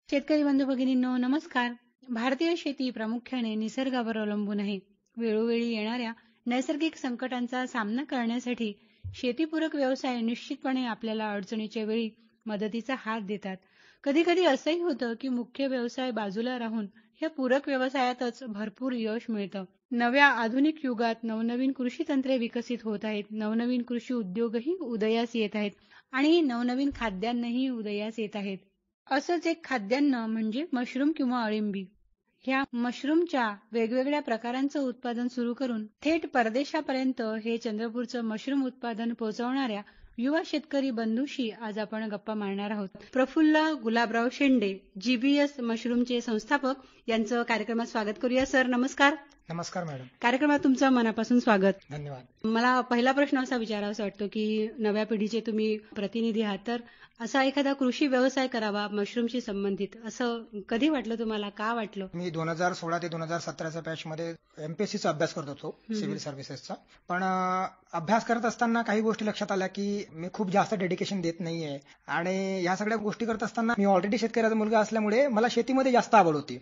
शेतकरी बंधू भगिनींनो नमस्कार. भारतीय शेती प्रामुख्याने निसर्गावर अवलंबून आहे. वेळोवेळी येणाऱ्या नैसर्गिक संकटांचा सामना करण्यासाठी शेतीपूरक व्यवसाय निश्चितपणे आपल्याला अडचणीच्या वेळी मदतीचा हात देतात. कधी-कधी असंही होतं की मुख्य व्यवसाय बाजूला राहून या पूरक व्यवसायातच भरपूर यश मिळतं. नव्या आधुनिक युगात नवनवीन कृषी तंत्रे विकसित होत आहेत. नवनवीन कृषी उद्योगही उदयास येत आहेत आणि नवनवीन खाद्यान्नही उदयास येत आहेत. असंच एक खाद्यान्न म्हणजे मशरूम किंवा अळिंबी. ह्या मशरूमच्या वेगवेगळ्या प्रकारांचं उत्पादन सुरू करून थेट परदेशापर्यंत हे चंद्रपूरचं मशरूम उत्पादन पोहोचवणाऱ्या युवा शेतकरी बंधूशी आज आपण गप्पा मारणार आहोत. प्रफुल्ल गुलाबराव शेंडे, जीबीएस मशरूमचे संस्थापक यांचं कार्यक्रमात स्वागत करूया. सर नमस्कार. नमस्कार मॅडम. कार्यक्रमात तुमचं मनापासून स्वागत. धन्यवाद. मला पहिला प्रश्न असा विचारावासा वाटतो की नव्या पिढीचे तुम्ही प्रतिनिधी आहात, तर असा एखादा कृषी व्यवसाय करावा मशरूमशी संबंधित असं कधी वाटलं तुम्हाला? का वाटलं? मी 2016 ते 2017च्या बॅचमध्ये एमपीएससीचा अभ्यास करत होतो, सिव्हिल सर्व्हिसेसचा. पण अभ्यास करत असताना काही गोष्टी लक्षात आल्या की मी खूप जास्त डेडिकेशन देत नाहीये आणि ह्या सगळ्या गोष्टी करत असताना मी ऑलरेडी शेतकऱ्याचा मुलगा असल्यामुळे मला शेतीमध्ये जास्त आवड होती.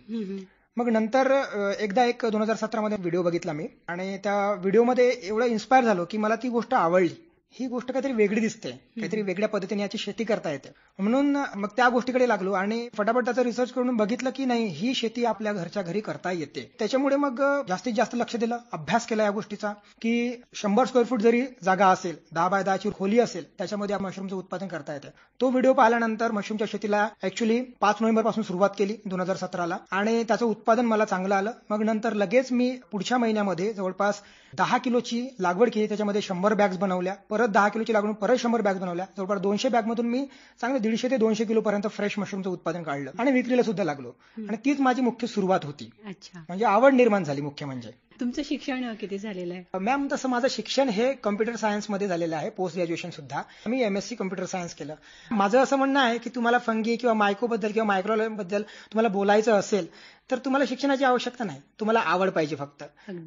मग नंतर एकदा 2017 मध्ये व्हिडिओ बघितला मी आणि त्या व्हिडिओमध्ये एवढं इन्स्पायर झालो की मला ती गोष्ट आवडली. ही गोष्ट काहीतरी वेगळी दिसते, काहीतरी वेगळ्या पद्धतीने याची शेती करता येते, म्हणून मग त्या गोष्टीकडे लागलो आणि फटाफट त्याचा रिसर्च करून बघितलं की नाही, ही शेती आपल्या घरच्या घरी करता येते. त्याच्यामुळे मग जास्तीत जास्त लक्ष दिलं, अभ्यास केला या गोष्टीचा की 100 स्क्वेअर फूट जरी जागा असेल, 10 बाय 10ची खोली असेल, त्याच्यामध्ये मशरूमचं उत्पादन करता येतं. तो व्हिडिओ पाहिल्यानंतर मशरूमच्या शेतीला ऍक्च्युली 5 नोव्हेंबर पासून सुरुवात केली 2017ला आणि त्याचं उत्पादन मला चांगलं आलं. मग नंतर लगेच मी पुढच्या महिन्यामध्ये जवळपास 10 किलोची लागवड केली, त्याच्यामध्ये 100 बॅग्स बनवल्या, परत 10 किलोची लागवड, परत 100 बॅग्स बनवल्या. जवळपास 200 बॅग मधून मी चांगले 150 ते 200 किलो पर्यंत फ्रेश मशरूमचं उत्पादन काढलं आणि विक्रीला सुद्धा लागलो. आणि तीच माझी मुख्य सुरुवात होती. अच्छा, म्हणजे आवड निर्माण झाली मुख्य म्हणजे. तुमचं शिक्षण किती झालेलं आहे? मॅम तसं माझं शिक्षण हे कम्प्युटर सायन्स मध्ये झालेलं आहे, पोस्ट ग्रॅज्युएशन सुद्धा. मी एमएससी कम्प्युटर सायन्स केलं. माझं असं म्हणणं आहे की तुम्हाला फंगी किंवा मायकोबद्दल किंवा मायक्रोलाइम बद्दल तुम्हाला बोलायचं असेल तर तुम्हाला शिक्षणाची आवश्यकता नाही, तुम्हाला आवड पाहिजे फक्त.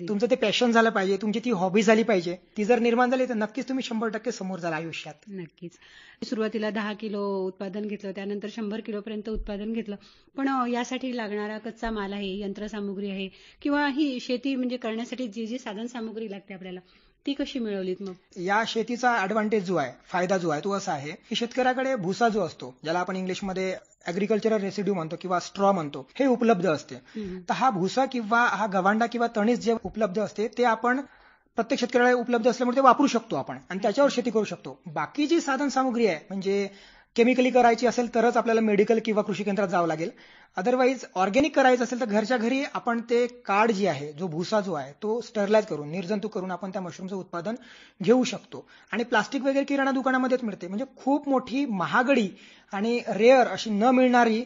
तुमचं ते पॅशन झालं पाहिजे, तुमची ती हॉबी झाली पाहिजे. ती जर निर्माण झाली तर नक्कीच तुम्ही 100% समोर जाल आयुष्यात. नक्कीच. सुरुवातीला 10 किलो उत्पादन घेतलं, त्यानंतर 100 किलोपर्यंत उत्पादन घेतलं, पण यासाठी लागणारा कच्चा माल आहे, यंत्रसामुग्री आहे किंवा ही शेती म्हणजे करण्यासाठी जी जी साधन सामुग्री लागते आपल्याला, ती कशी मिळवलीत मग? या शेतीचा ऍडव्हान्टेज जो आहे, फायदा जो आहे तो असा आहे की शेतकऱ्याकडे भुसा जो असतो, ज्याला आपण इंग्लिशमध्ये ऍग्रिकल्चरल रेसिड्यू म्हणतो किंवा स्ट्रॉ म्हणतो, हे उपलब्ध असते. तर हा भुसा किंवा हा गव्हांडा किंवा तणीस जे उपलब्ध असते ते आपण प्रत्येक शेतकऱ्याला उपलब्ध असल्यामुळे ते वापरू शकतो आपण आणि त्याच्यावर शेती करू शकतो. बाकी जी साधन सामुग्री आहे म्हणजे केमिकली करायची असेल तरच आपल्याला मेडिकल किंवा कृषी केंद्रात जावं लागेल. अदरवाईज ऑर्गॅनिक करायचं असेल तर घरच्या घरी आपण ते काड जी आहे, जो भुसा जो आहे तो स्टरलाइज करून, निर्जंतुक करून आपण त्या मशरूमचं उत्पादन घेऊ शकतो. आणि प्लास्टिक वगैरे किराणा दुकानामध्येच मिळते. म्हणजे खूप मोठी महागडी आणि रेअर अशी न मिळणारी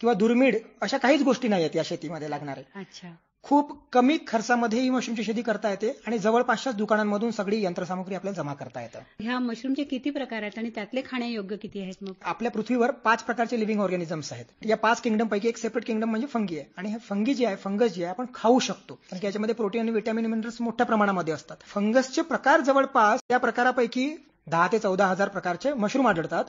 किंवा दुर्मिळ अशा काहीच गोष्टी नाही आहेत या शेतीमध्ये लागणारे. अच्छा, खूप कमी खर्चामध्ये ही मशरूमची शेती करता येते आणि जवळपासच्याच दुकानांमधून सगळी यंत्रसामुग्री आपल्याला जमा करता येतं. ह्या मशरूमचे किती प्रकार आहेत आणि त्यातले खाण्यायोग्य किती आहेत मग? आपल्या पृथ्वीवर 5 प्रकारचे लिव्हिंग ऑर्गॅनिझम्स आहेत. या 5 किंगडम पैकी एक सेपरेट किंगडम म्हणजे फंगी आहे आणि हे फंगी जे आहे, फंगस जे आहे, आपण खाऊ शकतो कारण की याच्यामध्ये प्रोटीन आणि व्हिटॅमिन मिनरल्स मोठ्या प्रमाणामध्ये असतात. फंगसचे प्रकार जवळपास या प्रकारापैकी 10 ते 14,000 प्रकारचे मशरूम आढळतात.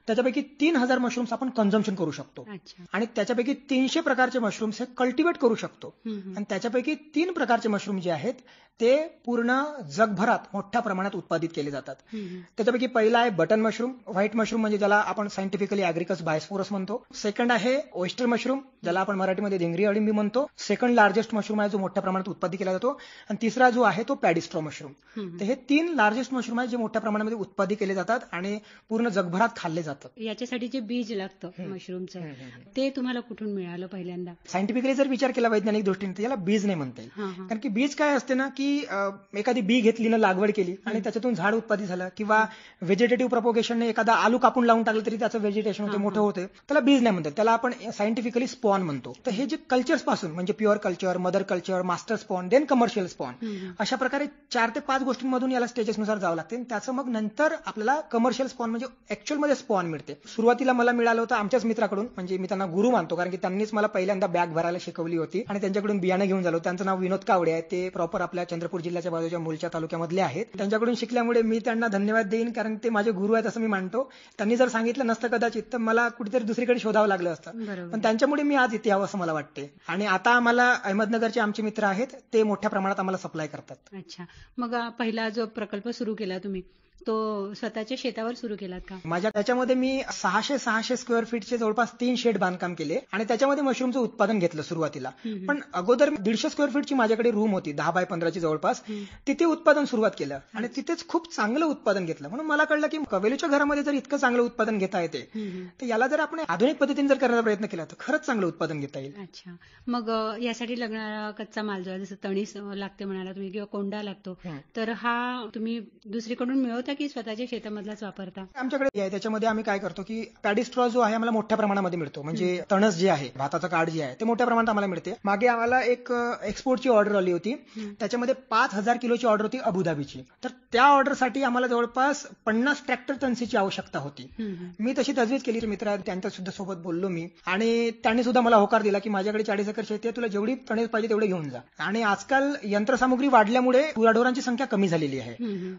त्याच्यापैकी 3,000 मशरूम्स आपण कन्झम्पशन करू शकतो आणि त्याच्यापैकी 300 प्रकारचे मशरूम्स हे कल्टिवेट करू शकतो आणि त्याच्यापैकी 3 प्रकारचे मशरूम जे आहेत ते पूर्ण जगभरात मोठ्या प्रमाणात उत्पादित केले जातात. त्याच्यापैकी पहिला आहे बटन मशरूम, व्हाईट मशरूम म्हणजे ज्याला आपण सायंटिफिकली ॲग्रिकस बायस्फोरस म्हणतो. सेकंड आहे ओयस्टर मशरूम, ज्याला आपण मराठीमध्ये धिंगरी अळिंबी म्हणतो. सेकंड लार्जेस्ट मशरूम आहे जो मोठ्या प्रमाणात उत्पादित केला जातो आणि तिसरा जो आहे तो पॅडिस्ट्रॉ मशरूम. तर हे 3 लार्जेस्ट मशरूम आहेत जे मोठ्या प्रमाणामध्ये उत्पादित केले जातात आणि पूर्ण जगभरात खाल्ले जातात. याच्यासाठी जे बीज लागतं मशरूमचं, ते तुम्हाला कुठून मिळालं पहिल्यांदा? सायंटिफिकली जर विचार केला वैज्ञानिक दृष्टीने तर याला बीज नाही म्हणता येईल. कारण की बीज काय असते ना की एखादी बी घेतली ना, लागवड केली आणि त्याच्यातून झाड उत्पादित झालं किंवा व्हेजिटेटिव्ह प्रपोगेशनने एखादा आलू कापून लावून टाकलं तरी त्याचं व्हेजिटेशन होते, मोठं होते, त्याला बीज नाही म्हणतात. त्याला आपण सायंटिफिकली स्पॉन म्हणतो. तर हे जे कल्चर्स पासून म्हणजे pure culture, mother culture, master spawn, then commercial spawn, अशा प्रकारे 4 ते 5 गोष्टींमधून याला स्टेजेसनुसार जावं लागते. त्याचं मग नंतर आपल्याला कमर्शियल स्पॉन म्हणजे ऍक्च्युअल मध्ये स्पॉन कॉर्न मिळते. सुरुवातीला मला मिळालं होतं आमच्याच मित्राकडून, म्हणजे मी त्यांना गुरु मानतो कारण की त्यांनीच मला पहिल्यांदा बॅग भरायला शिकवली होती आणि त्यांच्याकडून बियाणं घेऊन झालो. त्यांचं नाव विनोद कावडे आहे. ते प्रॉपर आपल्या चंद्रपूर जिल्ह्याच्या बाजूच्या मूलच्या तालुक्यामधले आहेत. त्यांच्याकडून शिकल्यामुळे मी त्यांना धन्यवाद देईन कारण ते माझे गुरु आहेत असं मी मानतो. त्यांनी जर सांगितलं नसतं कदाचित तर मला कुठेतरी दुसरीकडे शोधावं लागलं असतं, पण त्यांच्यामुळे मी आज इथे यावं असं मला वाटते. आणि आता आम्हाला अहमदनगरचे आमचे मित्र आहेत ते मोठ्या प्रमाणात आम्हाला सप्लाय करतात. अच्छा, मग पहिला जो प्रकल्प सुरू केला तुम्ही तो स्वतःच्या शेतावर सुरू केलात का? माझ्या त्याच्यामध्ये मी 600 स्क्वेअर फीटचे जवळपास 3 शेड बांधकाम केले आणि त्याच्यामध्ये मशरूमचं उत्पादन घेतलं सुरुवातीला. पण अगोदर 150 स्क्वेअर फीटची माझ्याकडे रूम होती 10 बाय 15ची जवळपास. तिथे उत्पादन सुरुवात केलं आणि तिथेच खूप चांगलं उत्पादन घेतलं. म्हणून मला कळलं की कवेलूच्या घरामध्ये जर इतकं चांगलं उत्पादन घेता येते तर याला जर आपण आधुनिक पद्धतीने जर करण्याचा प्रयत्न केला तर खरंच चांगलं उत्पादन घेता येईल. अच्छा, मग यासाठी लागणारा कच्चा माल जो आहे जसं तणी लागते म्हणाला तुम्ही किंवा कोंडा लागतो, तर हा तुम्ही दुसरीकडून मिळवता की स्वतःच्या शेतामधलाच वापरता? आमच्याकडे आहे त्याच्यामध्ये आम्ही काय करतो की पॅडी स्ट्रॉ जो आहे आम्हाला मोठ्या प्रमाणामध्ये मिळतो. म्हणजे तणस जे आहे भाताचं काड जे आहे ते मोठ्या प्रमाणात आम्हाला मिळते. मागे आम्हाला एक एक्सपोर्टची ऑर्डर आली होती, त्याच्यामध्ये 5,000 किलोची ऑर्डर होती अबुधाबीची. तर त्या ऑर्डरसाठी आम्हाला जवळपास 50 ट्रॅक्टर तणसीची आवश्यकता होती. मी तशी तजवीज केली. मित्र त्यांच्या सुद्धा सोबत बोललो मी आणि त्यांनी सुद्धा मला होकार दिला की माझ्याकडे 40 एकर शेती आहे, तुला जेवढी तणस पाहिजे तेवढे घेऊन जा. आणि आजकाल यंत्रसामुग्री वाढल्यामुळे गुराढोरांची संख्या कमी झालेली आहे,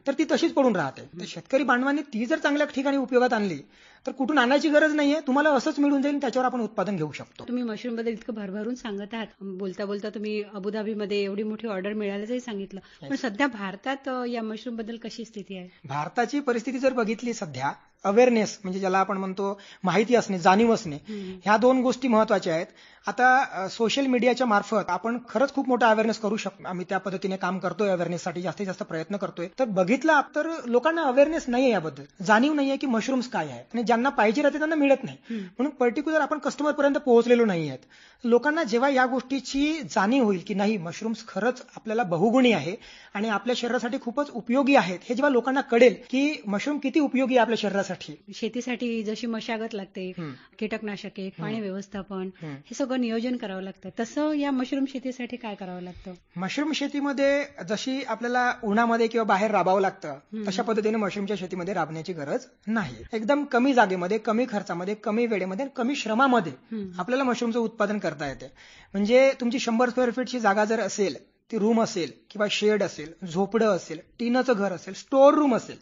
तर ती तशीच पडून राहते. तर शेतकरी बांधवांनी ती जर चांगल्या ठिकाणी उपयोगात आणली तर कुठून आणायची गरज नाहीये, तुम्हाला असंच मिळून जाईल, त्याच्यावर आपण उत्पादन घेऊ शकतो. तुम्ही मशरूम बद्दल इतकं भरभरून सांगत आहात, बोलता बोलता तुम्ही अबुधाबीमध्ये एवढी मोठी ऑर्डर मिळाल्याचंही सांगितलं, पण सध्या भारतात या मशरूम बद्दल कशी स्थिती आहे? भारताची परिस्थिती जर बघितली सध्या, अवेअरनेस म्हणजे ज्याला आपण म्हणतो माहिती असणे, जाणीव असणे, ह्या 2 गोष्टी महत्वाच्या आहेत. आता सोशल मीडियाच्या मार्फत आपण खरंच खूप मोठा अवेअरनेस करू शकतो. आम्ही त्या पद्धतीने काम करतोय, अवेअरनेससाठी जास्तीत जास्त प्रयत्न करतोय. तर बघितलं तर लोकांना अवेअरनेस नाहीये, याबद्दल जाणीव नाहीये की मशरूम्स काय आहे आणि ज्यांना पाहिजे राहते त्यांना मिळत नाही. म्हणून पर्टिक्युलर आपण कस्टमर पर्यंत पोहोचलेलो नाही आहेत. लोकांना जेव्हा या गोष्टीची जाणीव होईल की नाही मशरूम्स खरंच आपल्याला बहुगुणी आहे आणि आपल्या शरीरासाठी खूपच उपयोगी आहेत, हे जेव्हा लोकांना कळेल की मशरूम किती उपयोगी आहे आपल्या शरीरासाठी. शेतीसाठी जशी मशागत लागते, कीटकनाशके, पाणी व्यवस्थापन, हे सगळं नियोजन करावं लागतं, तसं या मशरूम शेतीसाठी काय करावं लागतं? मशरूम शेतीमध्ये जशी आपल्याला उन्हामध्ये किंवा बाहेर राबावं लागतं तशा पद्धतीने मशरूमच्या शेतीमध्ये राबण्याची गरज नाही. एकदम कमी जागेमध्ये, कमी खर्चामध्ये, कमी वेळेमध्ये, कमी श्रमामध्ये आपल्याला मशरूमचं उत्पादन करता येते. म्हणजे तुमची 100 स्क्वेअर फीटची जागा जर असेल, ती रूम असेल किंवा शेड असेल, झोपडं असेल, टीनचं घर असेल, स्टोअर रूम असेल,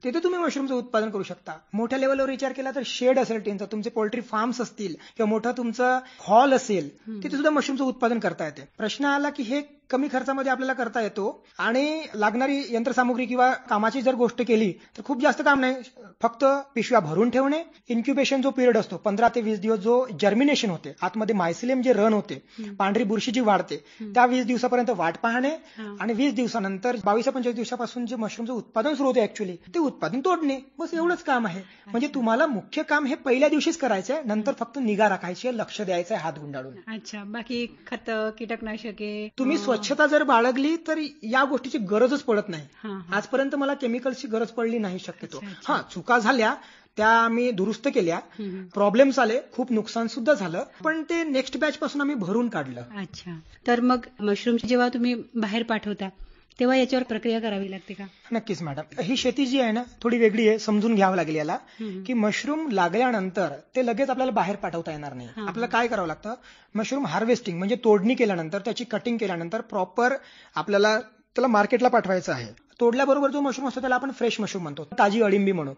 तिथे तुम्ही मशरूमचं उत्पादन करू शकता. मोठ्या लेवलवर विचार केला तर शेड असेल टीनचं, तुमचे पोल्ट्री फार्म्स असतील किंवा मोठं तुमचं हॉल असेल, तिथे सुद्धा मशरूमचं उत्पादन करता येते. प्रश्न आला की हे कमी खर्चामध्ये आपल्याला करता येतो आणि लागणारी यंत्रसामुग्री किंवा कामाची जर गोष्ट केली तर खूप जास्त काम नाही. फक्त पिशव्या भरून ठेवणे, इन्क्युबेशन जो पिरियड असतो 15 ते 20 दिवस, जो जर्मिनेशन होते, आतमध्ये मायसिलियम जे रन होते, पांढरी बुरशी जी वाढते, त्या 20 दिवसापर्यंत वाट पाहणे आणि 20 दिवसानंतर 22 ते 25 दिवसापासून जे मशरूमचं उत्पादन सुरू होते ऍक्च्युअली ते उत्पादन तोडणे, बस एवढंच काम आहे. म्हणजे तुम्हाला मुख्य काम हे पहिल्या दिवशीच करायचं आहे, नंतर फक्त निगा राखायची आहे, लक्ष द्यायचं आहे हात गुंडाळून. अच्छा, बाकी खत, कीटकनाशके, तुम्ही स्वच्छता जर बाळगली तर या गोष्टीची गरजच पडत नाही. आजपर्यंत मला केमिकल्सची गरज पडली नाही शक्यतो. चुका झाल्या त्या आम्ही दुरुस्त केल्या, प्रॉब्लेम्स आले, खूप नुकसान सुद्धा झालं, पण ते नेक्स्ट बॅच पासून आम्ही भरून काढलं. अच्छा, तर मग मशरूम जेव्हा तुम्ही बाहेर पाठवता तेव्हा याच्यावर प्रक्रिया करावी लागते का? नक्कीच मॅडम, ही शेती जी आहे ना थोडी वेगळी आहे, समजून घ्यावं लागेल याला की मशरूम लागल्यानंतर ते लगेच आपल्याला बाहेर पाठवता येणार नाही. आपल्याला काय करावं लागतं, मशरूम हार्वेस्टिंग म्हणजे तोडणी केल्यानंतर, त्याची कटिंग केल्यानंतर प्रॉपर आपल्याला त्याला मार्केटला पाठवायचं आहे. तोडल्याबरोबर जो मशरूम असतो त्याला आपण फ्रेश मशरूम म्हणतो, ताजी अळिंबी म्हणू.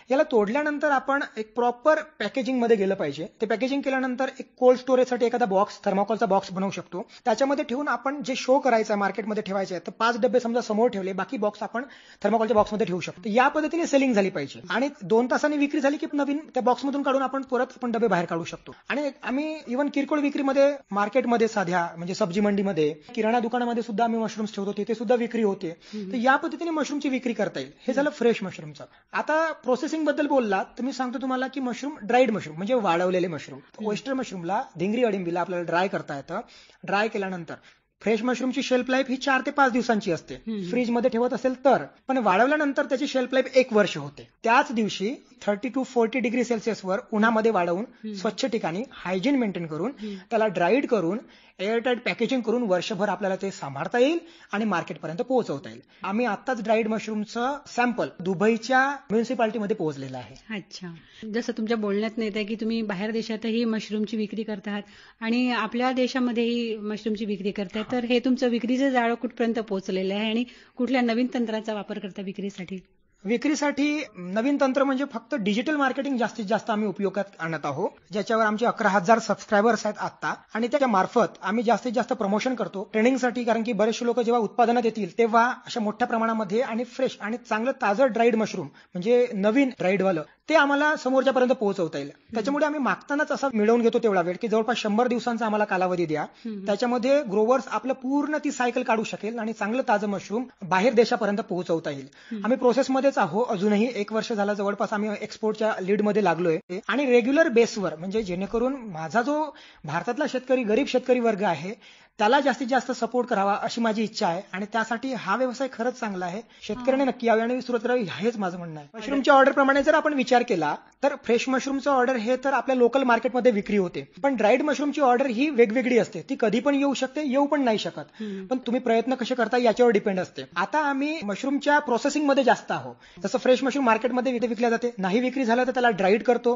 याला तोडल्यानंतर आपण एक प्रॉपर पॅकेजिंग मध्ये गेलं पाहिजे. ते पॅकेजिंग केल्यानंतर एक कोल्ड स्टोरेजसाठी एखादा बॉक्स, थर्माकोलचा बॉक्स बनवू शकतो. त्याच्यामध्ये ठेवून आपण जे शो करायचं आहे, मार्केटमध्ये ठेवायचे आहे, तर 5 डबे समजा समोर ठेवले, बाकी बॉक्स आपण थर्माकोलच्या बॉक्समध्ये ठेवू शकतो. या पद्धतीने सेलिंग झाली पाहिजे आणि 2 तासांनी विक्री झाली की नवीन त्या बॉक्समधून काढून आपण परत डबे बाहेर काढू शकतो. आणि आम्ही इव्हन किरकोळ विक्रीमध्ये, मार्केटमध्ये, साध्या म्हणजे सब्जी मंडीमध्ये, किराणा दुकानामध्ये सुद्धा आम्ही मशरूम्स ठेवतो, तिथे सुद्धा विक्री होते. तर या पद्धतीने मशरूमची विक्री करता येईल. हे झालं फ्रेश मशरूमचं. आता प्रोसेसिंग बद्दल बोललात तर मी सांगतो तुम्हाला की मशरूम, ड्राईड मशरूम म्हणजे वाळवलेले मशरूम. ओयस्टर मशरूमला, धिंगरी अळिंबीला आपल्याला ड्राय करता येतं. ड्राय केल्यानंतर फ्रेश मशरूमची शेल्फ लाईफ ही 4 ते 5 दिवसांची असते, फ्रीज मध्ये ठेवत असेल तर. पण वाळवल्यानंतर त्याची शेल्फ लाईफ 1 वर्ष होते. त्याच दिवशी 30 to 40 डिग्री सेल्सिअसवर उन्हामध्ये वाळवून स्वच्छ ठिकाणी हायजीन मेंटेन करून त्याला ड्राईड करून एअरटाईट पॅकेजिंग करून वर्षभर आपल्याला ते सांभाळता येईल आणि मार्केटपर्यंत पोहोचवता येईल. आम्ही आताच ड्राईड मशरूमचं सॅम्पल दुबईच्या म्युनिसिपालिटीमध्ये पोहोचलेलं आहे. अच्छा. जसं तुमच्या बोलण्यात येत आहे की तुम्ही बाहेर देशातही मशरूमची विक्री करतात आणि आपल्या देशामध्येही मशरूमची विक्री करताय, तर हे तुमचं विक्रीचं जाळं कुठपर्यंत पोहोचलेलं आहे आणि कुठल्या नवीन तंत्राचा वापर करता विक्रीसाठी? विक्रीसाठी नवीन तंत्र म्हणजे फक्त डिजिटल मार्केटिंग जास्तीत जास्त आम्ही उपयोगात आणत आहोत, ज्याच्यावर आमचे 11,000 सबस्क्रायबर्स आहेत आता, आणि त्याच्या मार्फत आम्ही जास्तीत जास्त प्रमोशन करतो ट्रेनिंगसाठी. कारण की बरेचसे लोक जेव्हा उत्पादनात येतील तेव्हा अशा मोठ्या प्रमाणामध्ये आणि फ्रेश आणि चांगलं ताजं ड्राईड मशरूम म्हणजे नवीन ड्राईडवालं ते आम्हाला समोरच्यापर्यंत पोहोचवता येईल. त्याच्यामुळे आम्ही मागतानाच असं मिळवून घेतो तेवढा वेळ की जवळपास 100 दिवसांचा आम्हाला कालावधी द्या. त्याच्यामध्ये ग्रोवर्स आपलं पूर्ण ती सायकल काढू शकेल आणि चांगलं ताजं मशरूम बाहेर देशापर्यंत पोहोचवता येईल. आम्ही प्रोसेसमध्येच आहो. अजूनही 1 वर्ष झालं जवळपास आम्ही एक्सपोर्टच्या लीडमध्ये लागलोय आणि रेग्युलर बेसवर म्हणजे जेणेकरून माझा जो भारतातला शेतकरी गरीब शेतकरी वर्ग आहे त्याला जास्तीत जास्त सपोर्ट करावा अशी माझी इच्छा आहे आणि त्यासाठी हा व्यवसाय खरंच चांगला आहे. शेतकऱ्याने नक्की यावे आणि सुरुवात करावी हेच माझं म्हणणं आहे. मशरूमच्या ऑर्डर प्रमाणे जर आपण विचार केला तर फ्रेश मशरूमचं ऑर्डर हे तर आपल्या लोकल मार्केटमध्ये विक्री होते, पण ड्राईड मशरूमची ऑर्डर ही वेगवेगळी असते. ती कधी पण येऊ शकते, येऊ पण नाही शकत. पण तुम्ही प्रयत्न कसे करता याच्यावर डिपेंड असते. आता आम्ही मशरूमच्या प्रोसेसिंगमध्ये जास्त आहोत. जसं फ्रेश मशरूम मार्केटमध्ये विकल्या जाते, नाही विक्री झालं तर त्याला ड्राईड करतो,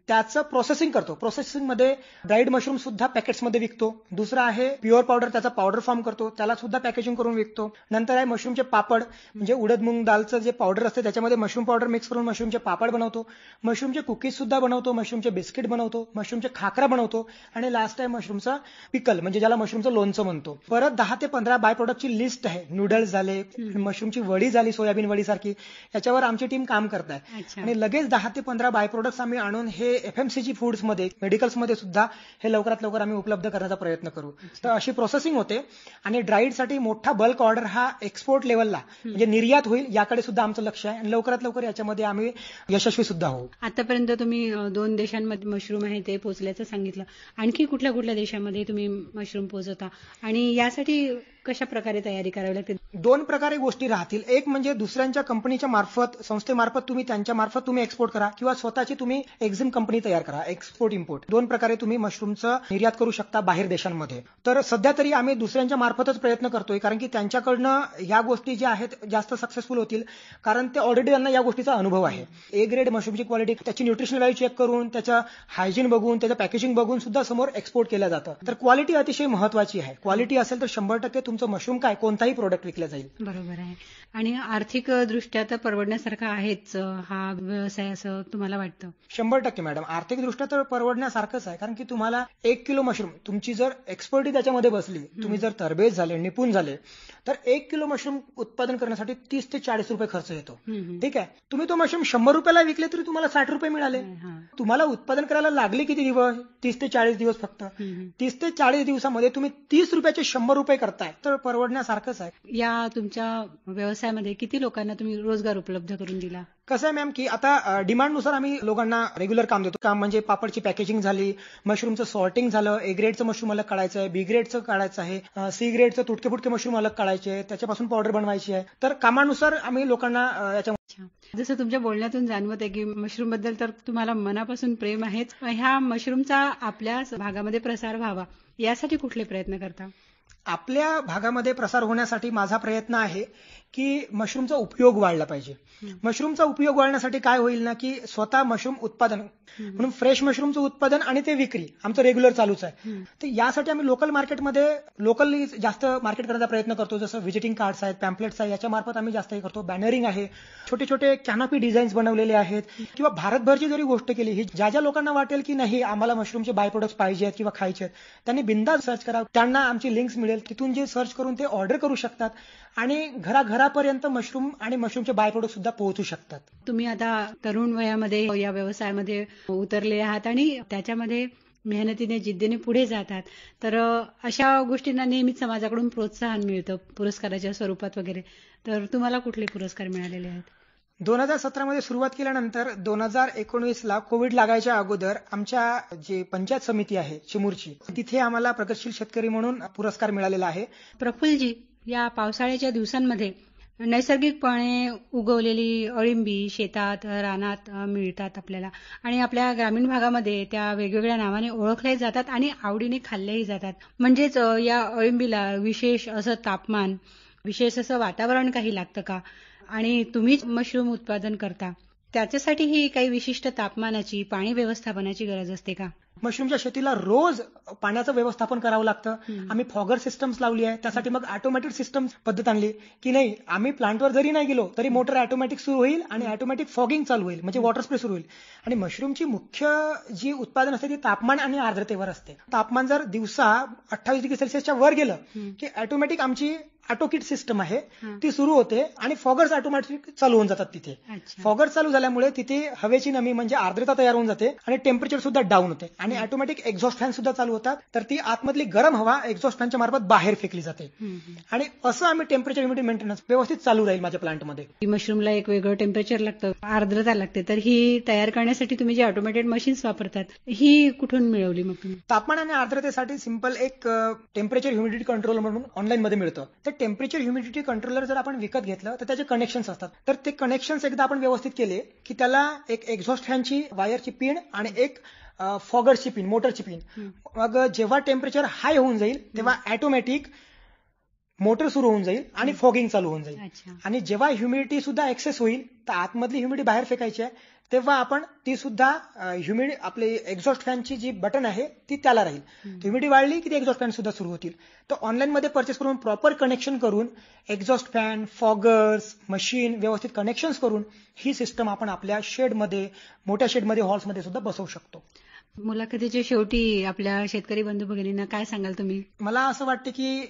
त्याचं प्रोसेसिंग करतो. प्रोसेसिंगमध्ये ड्राईड मशरूम सुद्धा पॅकेट्समध्ये विकतो. दुसरा आहे प्युअर पावडर, त्याचा पावडर फॉर्म करतो, त्याला सुद्धा पॅकेजिंग करून विकतो. नंतर आहे मशरूमचे पापड, म्हणजे उडद मूग दालचं जे पावडर असते त्याच्यामध्ये मशरूम पावडर मिक्स करून मशरूमचे पापड बनवतो. मशरूमचे कुकीज सुद्धा बनवतो, मशरूमचे बिस्किट बनवतो, मशरूमचे खाकरा बनवतो आणि लास्ट आहे मशरूमचा पिकल म्हणजे ज्याला मशरूमचं लोणचं म्हणतो. परत 10 ते 15 बाय प्रोडक्टची लिस्ट आहे. नूडल्स झाले, मशरूमची वडी झाली, सोयाबीन वडी सारखी, याच्यावर आमची टीम काम करत आहे आणि लगेच 10 ते 15 बाय प्रोडक्ट्स आम्ही आणून हे एफएमसीजी फूड्समध्ये, मेडिकल्समध्ये सुद्धा हे लवकरात लवकर आम्ही उपलब्ध करण्याचा प्रयत्न करू. तर अशी प्रोसेसिंग होते आणि ड्राईडसाठी मोठा बल्क ऑर्डर हा एक्सपोर्ट लेवलला म्हणजे निर्यात होईल याकडे सुद्धा आमचं लक्ष आहे आणि लवकरात लवकर याच्यामध्ये आम्ही यशस्वी सुद्धा होऊ. आतापर्यंत तुम्ही 2 देशांमध्ये मशरूम आहे ते पोहोचल्याचं सांगितलं. आणखी कुठल्या कुठल्या देशामध्ये तुम्ही मशरूम पोहोचवता आणि यासाठी कशा प्रकारे तयारी करावी लागते? 2 प्रकारे गोष्टी राहतील. एक म्हणजे दुसऱ्यांच्या कंपनीच्या मार्फत, संस्थेमार्फत तुम्ही त्यांच्या मार्फत तुम्ही एक्सपोर्ट करा किंवा स्वतःची तुम्ही एक्झिम कंपनी तयार करा. एक्सपोर्ट इम्पोर्ट 2 प्रकारे तुम्ही मशरूमचं निर्यात करू शकता बाहेर देशांमध्ये. तर सध्या तरी आम्ही दुसऱ्यांच्या मार्फतच प्रयत्न करतोय कारण की त्यांच्याकडनं ह्या गोष्टी ज्या आहेत जास्त सक्सेसफुल होतील कारण ते ऑलरेडी त्यांना या गोष्टीचा अनुभव आहे. ए ग्रेड मशरूमची क्वालिटी, त्याची न्यूट्रिशनल व्हॅल्यू चेक करून, त्याचं हायजीन बघून, त्याचं पॅकेजिंग बघून सुद्धा समोर एक्सपोर्ट केलं जातं. तर क्वालिटी अतिशय महत्वाची आहे. क्वालिटी असेल तर 100% तुमचं मशरूम काय कोणताही प्रोडक्ट विकलं जाईल. बरोबर आहे. आणि आर्थिक दृष्ट्या तर परवडण्यासारखा आहेच हा व्यवसाय असं तुम्हाला वाटतं? 100% मॅडम, आर्थिक दृष्ट्या तर परवडण्यासारखंच आहे कारण की तुम्हाला 1 किलो मशरूम तुमची जर एक्सपर्टी त्याच्यामध्ये बसली, तुम्ही जर तरबेज झाले, निपुण झाले, तर 1 किलो मशरूम उत्पादन करण्यासाठी 30 ते 40 रुपये खर्च येतो. ठीक आहे, तुम्ही तो मशरूम 100 रुपयाला विकले तरी तुम्हाला 60 रुपये मिळाले. तुम्हाला उत्पादन करायला लागले किती दिवस? 30 ते 40 दिवस फक्त. 30 ते 40 दिवसामध्ये तुम्ही 30 रुपयाचे 100 रुपये करताय तर परवडण्यासारखंच आहे. या तुमच्या व्यवसायामध्ये किती लोकांना तुम्ही रोजगार उपलब्ध करून दिला? कसं आहे मॅम की आता डिमांडनुसार आम्ही लोकांना रेग्युलर काम देतो. काम म्हणजे पापडची पॅकेजिंग झाली, मशरूमचं सॉर्टिंग झालं, ए ग्रेडचं मशरूम अलग काढायचं आहे, बी ग्रेडचं काढायचं आहे, सी ग्रेडचं तुटके फुटके मशरूम अलग काढायचे आहे, त्याच्यापासून पावडर बनवायची आहे. तर कामानुसार आम्ही लोकांना याच्या. जसं तुमच्या बोलण्यातून जाणवत आहे की मशरूम बद्दल तर तुम्हाला मनापासून प्रेम आहेच. ह्या मशरूमचा आपल्या भागामध्ये प्रसार व्हावा यासाठी कुठले प्रयत्न करता? आपल्या भागामध्ये प्रसार होण्यासाठी माझा प्रयत्न आहे की मशरूमचा उपयोग वाढला पाहिजे. मशरूमचा उपयोग वाढण्यासाठी काय होईल ना की स्वतः मशरूम उत्पादन म्हणून फ्रेश मशरूमचं उत्पादन आणि ते विक्री आमचं रेग्युलर चालूच आहे. तर यासाठी आम्ही लोकल मार्केटमध्ये लोकली जास्त मार्केट करण्याचा प्रयत्न करतो. जसं व्हिजिटिंग कार्ड्स आहेत, पॅम्पलेट्स आहेत, याच्या मार्फत आम्ही जास्त हे करतो. बॅनरिंग आहे, छोटे छोटे कॅनॉपी डिझाईन्स बनवलेले आहेत किंवा भारतभरची जरी गोष्ट केली, ही ज्या ज्या लोकांना वाटेल की नाही आम्हाला मशरूमचे बाय प्रोडक्ट्स पाहिजेत किंवा खायचे आहेत त्यांनी बिंदास सर्च करा. त्यांना आमची लिंक्स मिळेल, तिथून जे सर्च करून ते ऑर्डर करू शकतात आणि घराघरापर्यंत मशरूम आणि मशरूमचे बाय प्रोडक्ट सुद्धा पोहोचू शकतात. तुम्ही आता तरुण वयामध्ये या व्यवसायामध्ये उतरले आहात आणि त्याच्यामध्ये मेहनतीने जिद्दीने पुढे जातात. तर अशा गोष्टींना नेहमीच समाजाकडून प्रोत्साहन मिळतं पुरस्काराच्या स्वरूपात वगैरे. तर तुम्हाला कुठले पुरस्कार मिळालेले आहेत? 2017 मध्ये सुरुवात केल्यानंतर 2019ला कोविड लागायच्या अगोदर आमच्या जे पंचायत समिती आहे चिमूरची, तिथे आम्हाला प्रगतशील शेतकरी म्हणून पुरस्कार मिळालेला आहे. प्रफुल्लजी, या पावसाळ्याच्या दिवसांमध्ये नैसर्गिकपणे उगवलेली अळिंबी शेतात रानात मिळतात आपल्याला आणि आपल्या ग्रामीण भागामध्ये त्या वेगवेगळ्या नावाने ओळखल्या जातात आणि आवडीने खाल्ल्याही जातात. म्हणजेच या अळिंबीला विशेष असं तापमान, विशेष असं वातावरण काही लागतं का? आणि तुम्हीच मशरूम उत्पादन करता, त्याच्यासाठी ही काही विशिष्ट तापमानाची, पाणी व्यवस्थापनाची गरज असते का? मशरूमच्या शेतीला रोज पाण्याचं व्यवस्थापन करावं लागतं. हं. आम्ही फॉगर सिस्टम्स लावली आहे. त्यासाठी मग ऑटोमॅटिक सिस्टम पद्धत आणली की नाही, आम्ही प्लांटवर जरी नाही गेलो तरी मोटर ऑटोमॅटिक सुरू होईल आणि ऑटोमॅटिक फॉगिंग चालू होईल, म्हणजे वॉटर स्प्रे सुरू होईल. आणि मशरूमची मुख्य जी उत्पादन असते ती तापमान आणि आर्द्रतेवर असते. तापमान जर दिवसा 28 डिग्री सेल्सिअसच्या वर गेलं की ऑटोमॅटिक आमची ऑटोकिट सिस्टम आहे ती सुरू होते आणि फॉगर्स ऑटोमॅटिक चालू होऊन जातात. तिथे अच्छा. फॉगर चालू झाल्यामुळे तिथे हवेची नमी म्हणजे आर्द्रता तयार होऊन जाते आणि टेम्परेचर सुद्धा डाऊन होते आणि ऑटोमॅटिक एक्झॉस्ट फॅन सुद्धा चालू होतात. तर ती आतमधली गरम हवा एक्झॉस्ट फॅनच्या मार्फत बाहेर फेकली जाते आणि असं आम्ही टेम्परेचर ह्युमिडिटी मेंटेनन्स व्यवस्थित चालू राहील माझ्या प्लांटमध्ये. मशरूमला एक वेगळं टेम्परेचर लागतं, आर्द्रता लागते, तर ही तयार करण्यासाठी तुम्ही जे ऑटोमॅटेड मशीन्स वापरतात ही कुठून मिळवली मग तुम्ही? तापमान आणि आर्द्रतेसाठी सिंपल एक टेम्परेचर ह्युमिडिटी कंट्रोलर म्हणून ऑनलाईन मध्ये मिळतं. तर टेम्परेचर ह्युमिडिटी कंट्रोलर जर आपण विकत घेतलं तर त्याचे कनेक्शन्स असतात. तर ते कनेक्शन्स एकदा आपण व्यवस्थित केले की त्याला एक एक्झॉस्ट फॅनची वायरची पिन आणि एक फॉगरची पिन, मोटरची पिन. मग जेव्हा टेम्परेचर हाय होऊन जाईल तेव्हा ऑटोमॅटिक मोटर सुरू होऊन जाईल आणि फॉगिंग चालू होऊन जाईल. अच्छा. आणि जेव्हा ह्युमिडिटी सुद्धा एक्सेस होईल तर आतमधली ह्युमिडिटी बाहेर फेकायची आहे, तेव्हा आपण ती सुद्धा आपले एक्झॉस्ट फॅनची जी बटन आहे ती त्याला राहील. ह्युमिडिटी वाढली की ते एक्झॉस्ट फॅन सुद्धा सुरू होतील. तर ऑनलाईन मध्ये परचेस करून प्रॉपर कनेक्शन करून एक्झॉस्ट फॅन, फॉगर्स, मशीन व्यवस्थित कनेक्शन्स करून ही सिस्टम आपण आपल्या शेडमध्ये, मोठ्या शेडमध्ये, हॉल्समध्ये सुद्धा बसवू शकतो. मुलाखतीच्या शेवटी आपल्या शेतकरी बंधू भगिनींना काय सांगाल तुम्ही? मला असं वाटतं की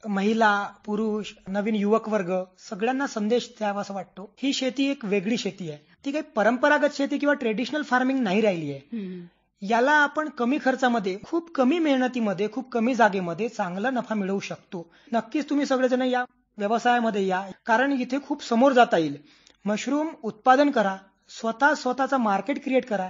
महिला, पुरुष, नवीन युवक वर्ग सगळ्यांना संदेश द्यावा असं वाटतो. ही शेती एक वेगळी शेती आहे. ती काही परंपरागत शेती किंवा ट्रेडिशनल फार्मिंग नाही राहिली आहे. याला आपण कमी खर्चामध्ये, खूप कमी मेहनतीमध्ये, खूप कमी जागेमध्ये चांगला नफा मिळवू शकतो. नक्कीच तुम्ही सगळेजण या व्यवसायामध्ये या, कारण इथे खूप समोर जाता येईल. मशरूम उत्पादन करा, स्वतःचा मार्केट क्रिएट करा.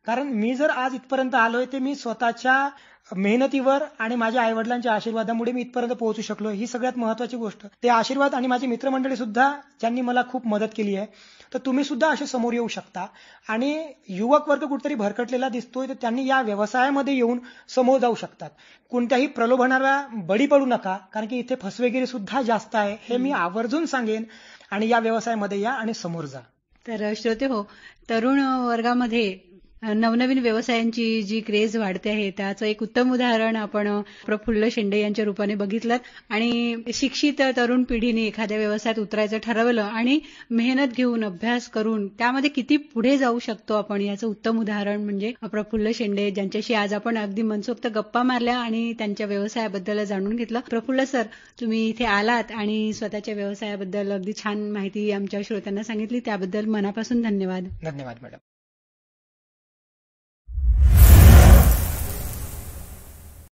कारण मी जर आज इथपर्यंत आलोय ते मी स्वतःच्या मेहनतीवर आणि माझ्या आईवडिलांच्या आशीर्वादामुळे मी इथपर्यंत पोहोचू शकलो. ही सगळ्यात महत्वाची गोष्ट. ते आशीर्वाद आणि माझी मित्रमंडळी सुद्धा ज्यांनी मला खूप मदत केली आहे. तर तुम्ही सुद्धा असे समोर येऊ शकता. आणि युवक वर्ग कुठेतरी भरकटलेला दिसतोय तर त्यांनी या व्यवसायामध्ये येऊन समोर जाऊ शकतात. कोणत्याही प्रलोभनाला बळी पडू नका, कारण की इथे फसवेगिरी सुद्धा जास्त आहे, हे मी आवर्जून सांगेन. आणि या व्यवसायामध्ये या आणि समोर जा. तर श्रोते हो, तरुण वर्गामध्ये नवनवीन व्यवसायांची जी क्रेज वाढते आहे त्याचं एक उत्तम उदाहरण आपण प्रफुल्ल शेंडे यांच्या रूपाने बघितलं. आणि शिक्षित तरुण पिढीने एखाद्या व्यवसायात उतरायचं ठरवलं आणि मेहनत घेऊन, अभ्यास करून त्यामध्ये किती पुढे जाऊ शकतो आपण, याचं उत्तम उदाहरण म्हणजे प्रफुल्ल शेंडे, ज्यांच्याशी आज आपण अगदी मनसोक्त गप्पा मारल्या आणि त्यांच्या व्यवसायाबद्दल जाणून घेतलं. प्रफुल्ल सर, तुम्ही इथे आलात आणि स्वतःच्या व्यवसायाबद्दल अगदी छान माहिती आमच्या श्रोत्यांना सांगितली, त्याबद्दल मनापासून धन्यवाद. धन्यवाद मॅडम.